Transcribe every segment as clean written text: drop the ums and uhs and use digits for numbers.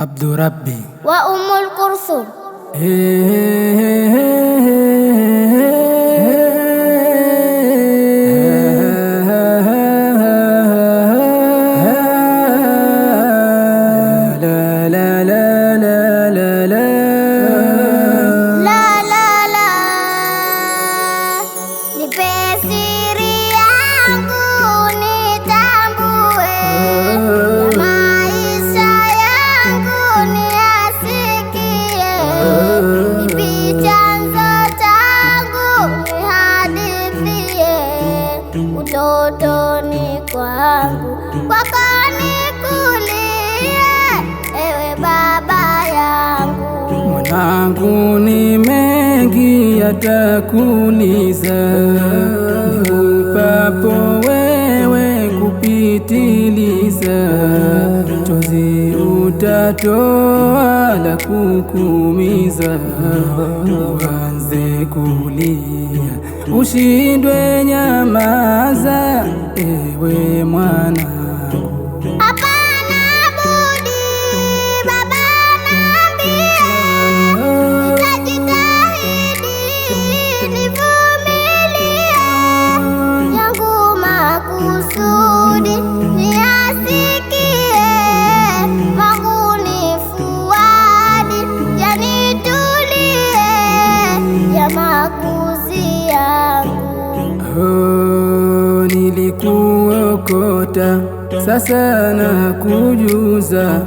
Abdurabbi wa Ummul Kulthum. Utotoni kwangu kwako nikulie, ewe baba yangu. Mwanangu, ni mengi yatakuliza, nikupapo wewe kupitiliza. Chozi utatoa la kukumiza, uanze kulia ushindwe nyamaza, ewe mwanangu. Hapana budi baba niambie, nitajitahidi nivumilie, yangu makusudi niyasikie, wangu nifuadi yanitulie, ya makuzi nilikuokota sasa na kujuza,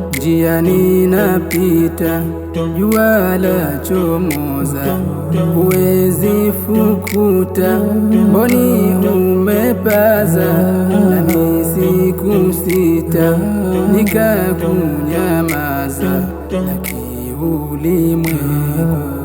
njia ninapita jua la chomoza, huwezi fukuta mboni umepaza, nami sikusita nikakunyamaza, laki ulimwengu.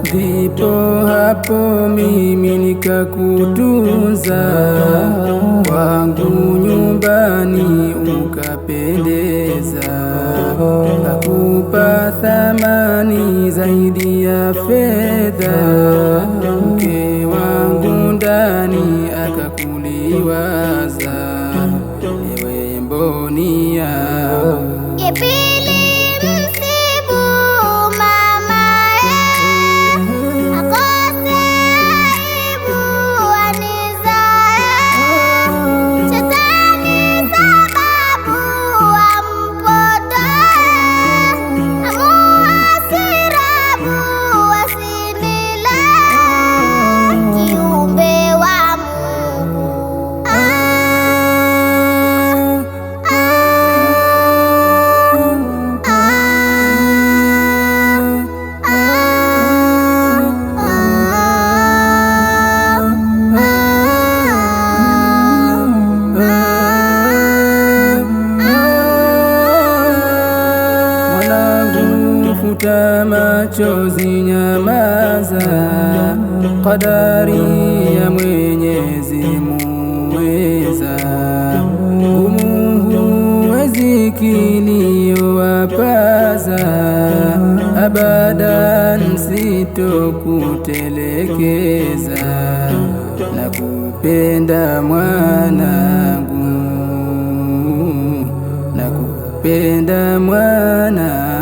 Ndipo hapo mimi nikakutunza, wangu nyumbani ukapendeza, kakupa thamani zaidi ya fedha, mke wangu ndani akakuliwaza, ewe mboni yangu. Futa machozi, nyamaza, kadari ya Mwenyezi muweza, huwezi kilio wapaza, abadan sitokutelekeza, nakupenda mwanangu, nakupenda mwanangu.